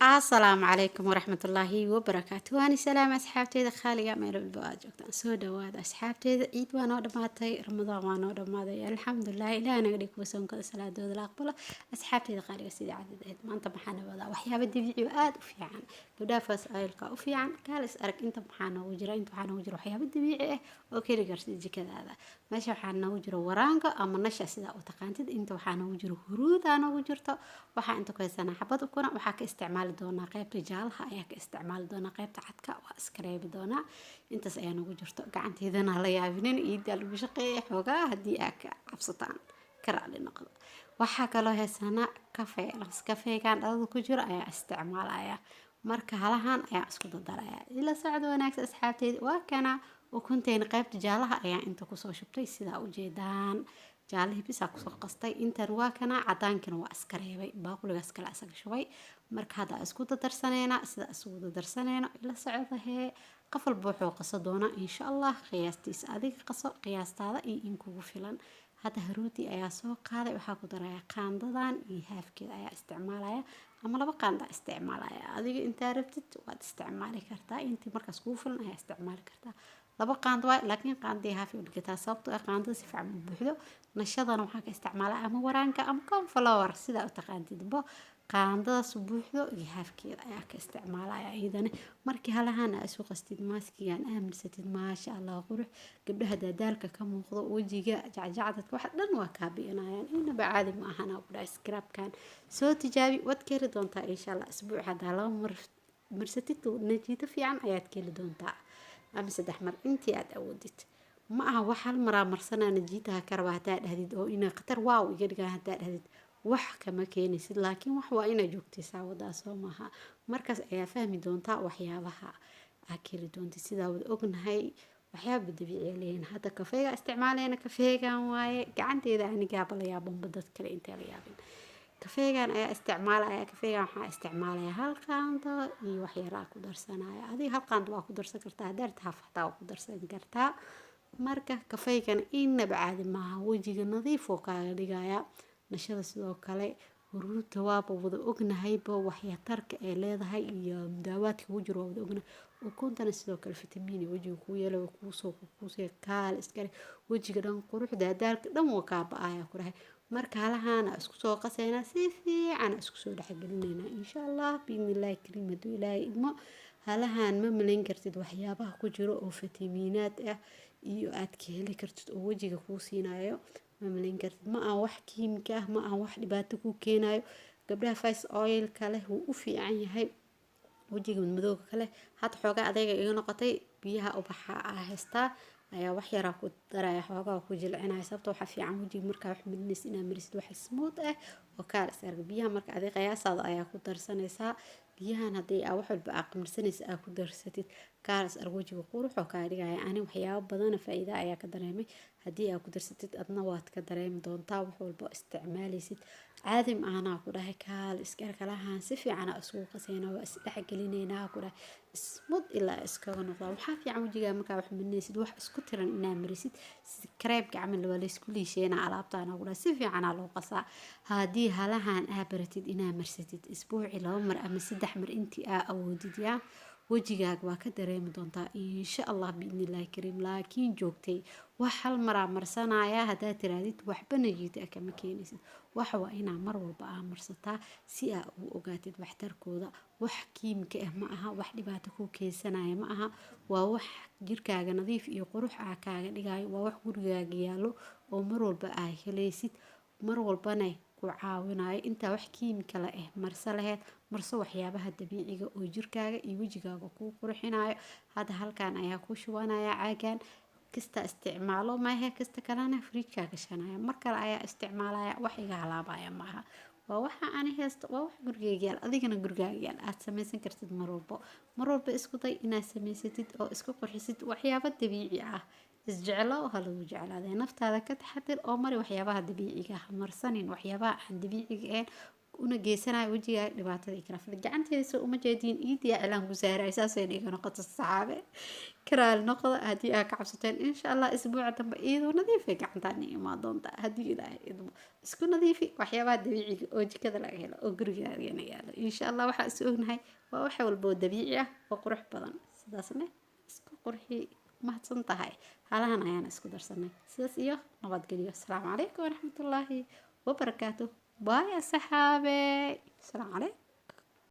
السلام عليكم ورحمة الله وبركاته. وأنا سلام أصحابتي خالية ميل البواج وقتان سودا وهذا أصحابتي عيد وانا دماتي رمضان وانا دماتي الحمد لله إلى أنا قريك وسون كذا صلاة دود الأقبلة أصحابتي خالية سيدي عدد عيد ما أنت محنا وذا وحيا بدي في عاد وفي عن قدا فاس آيلك وفي عن قالس أرك أنت محنا وجرا أنت محنا وجرا وحيا بدي في أوكي رجعت يجي كذا هذا ماشي محنا وجرا ورانك أما نشأ سيدا وتقانتد أنت محنا وجرا هرود أنا وجرته waxaa inta ku haysanaa xabad ukuna waxaa ka isticmaali doonaa qaybta jaalaha ayaa ka isticmaali doonaa qaybta cadka waa iska reebi doonaa intaas ayaa nagu jirto gacanteedana la yaabinin iida lagu shaqeeya xoogaa haddii aa ka cabsataan ka raali noqdo waxaa kaloo haysanaa kafee kafeegan dhalada ku jiro ayaa isticmaalaya marka halahan ayaa isku dardaraya ila socdo wanaagsan asxaabteeda waa kana ukunteena qaybta jaalaha ayaa inta kusoo shubtay sidaa ujeedaan jaalihii bisaa kusoo qastay intan waa kana cadaankana waa iska reebay baaquligaas kale asaga shubay marka hadda isku dadarsaneena sida isugu dadarsaneeno ila socodahee qof walba wuxuu qaso doonaa insha allah qiyaastiisa adiga qaso qiyaastaada iyo in kugu filan hadda haruudi ayaa soo qaaday waxaa ku daraya qaandadan iyo haafkeeda ayaa isticmaalaya ama laba qaanda isticmaalaya adiga intaa rabtid waad isticmaali kartaa intii markaas kugu filan ayaa isticmaali kartaa laba qaand waay laakiin qaandii haafi u dhigataa sababtoo ah qaandada si fiican u buuxdo nashadana waxaa ka isticmaalaa ama waraanka ama cornflower sidaa u taqaantidbo qaandadaas buuxdo iyo haafkeeda ayaa ka isticmaalaya iyadana markii halahaan aa isu qastid maaskigan aaminsatid maasha allah qurux gabdhaha daadaalka ka muuqdo wejiga jacjacdadka wax dhan waa kaabi'inayaan inaba caadi ma ahana udhaa scrabkan soo tijaabi waad ka heli doontaa insha allah isbuuc haddaa laba marsatid najiito fiican ayaad ka heli doontaa ama 3 mar intii aad awoodid ma aha wax hal mar marsanaa najiitaha ka raba hadaa dhahdid oo ina khatar waaw iga dhigaa hadaa dhahdid wax kama keenaysid laakiin wax waa ina joogtaysaa wadaas oo maaha markaas ayaa fahmi doontaa waxyaabaha aad keli doontid sidaa wada ognahay waxyaaba dabiici leeyihiin hadda kafeega isticmaalayna kafeegan waaye gacanteeda anigaaba la yaabanba dad kale intee la yaabin kafeegan ayaa isticmaalaya kafeegan waxaa isticmaalaya hal qaando iyo wax yaraa ku darsanaya adiga hal qaando waa ku darsan kartaa hadaa haaf xataa waa ku darsan kartaa marka kafeegan inaba caadi maaha wejiga nadiif oo kaaga dhigaya nashada sidoo kale huruudta waaba wada ognahayba waxyatarka ay leedahay iyo daawaadka ku jiro wada ognahay ukuntana sidoo kale fitamiin wejiga ku yeelo kuusoo kaal iskale wejiga dhan quruxda daalka dhan waa kaa ba'aya ku rahay marka halahaan isku soo qaseena si fiican isku soo dhaxgelinayna insha allah biidnillaahi kariim haduu ilaahay idmo halahaan ma malayn kartid waxyaabaha ku jiro oo fitamiinaad ah iyo aad ka heli kartid oo wejiga kuu siinayo ma malayn kartid ma aan wax kiimika ah ma aan wax dhibaato ku keenayo gabdhaha face oil kale wuu u fiican yahay wejiga madmadowga kale had xoogaa adayga iga noqotay biyaha ubaxa haystaa ayaa wax yaraa ku daraya xoogaa ku jilcinaya sababtoo waxa fiican wejiga markaa wax marinaysa inaad marisid wax smooth ah oo kaal isarga biyaha marka adig qiyaasaada ayaa ku darsanaysaa biyahan haddii aa wax walba aa qamarsanaysa aa ku darsatid kaalas arg wejiga qurux oo kaa dhigaya ani waxyaabo badana faa'iida ayaa ka dareemay haddii aa ku darsatid adna waad ka dareemi doontaa wax walba isticmaalaysid caadi ma ahanaa ku dhahay kaal iskarkalahaan si fiican aa isugu qasayna waa isdhexgelinaynaa ku dhahay ismud ilaa iskaga noqdaa waxaa fiican wejigaa markaa wax marinaysid wax isku tiran inaa marisid sida kareebka camal waa laysku liisheena alaabtaana ku dhahay si fiicanaa loo qasaa haddii halahaan aa baratid inaa marsatid isbuuci 2 mar ama 3 mar intii aa awoodid yaa wejigaaga waa ka dareemi doontaa insha allah biidnillaahi kariim laakiin joogtay wax hal maraa marsanaya haddaa tiraadid waxba najiita kama keenaysid waxa waa inaa mar walba aa marsataa si aa ugu ogaatid waxtarkooda wax kiimika ah ma aha wax dhibaato ku keensanaya ma aha waa wax jirkaaga nadiif iyo qurux aa kaaga dhigayo waa wax gurigaaga yaalo oo mar walba aa helaysid mar walbana ku caawinayo intaa wax kiimika la marsa laheyd marso waxyaabaha dabiiciga oo jirkaaga iyo wejigaaga kuu qurxinayo hadda halkan ayaa ku shubanaya caagan kasta isticmaalo maaha kasta kalena fridge gashanaya mar kale ayaa isticmaalaya wax iga halaabaya maaha waa waxa aan haysto waa wax gurigaaga yaal adigana gurigaaga yaal aad samaysan kartid mar walba isku day inaad samaysatid oo isku qurxisid waxyaabo dabiici ah isjeclo oo lagu jeclaaday naftaada ka taxadir oo mari waxyaabaha dabiiciga ah marsanin waxyaabaha aan dabiiciga ahayn una geysanayo wejigaa dhibaatada kala fadhi gacanteeda uma jeediin iidiya cilaan ku saaray saasay dhiga noqoto saxaabe karaal noqda haddii aad ka cabsateen insha allah isbuuca dambe iyadoo nadiifay gacantaan imaa doonta haddii ilaahay idmo isku nadiifi waxyaabaha dabiiciga oo jikada laga helo oo gurigaagana yaalo insha allah waxaa is ognahay waa wax walba oo dabiici ah oo qurux badan sidaasna isku qurxi mahadsan tahay halahan ayaan isku darsanay sidaas iyo nabadgelyo asalaamu calaykum waraxmatullaahi wabarakaatuh باي يا صحابي السلام عليكم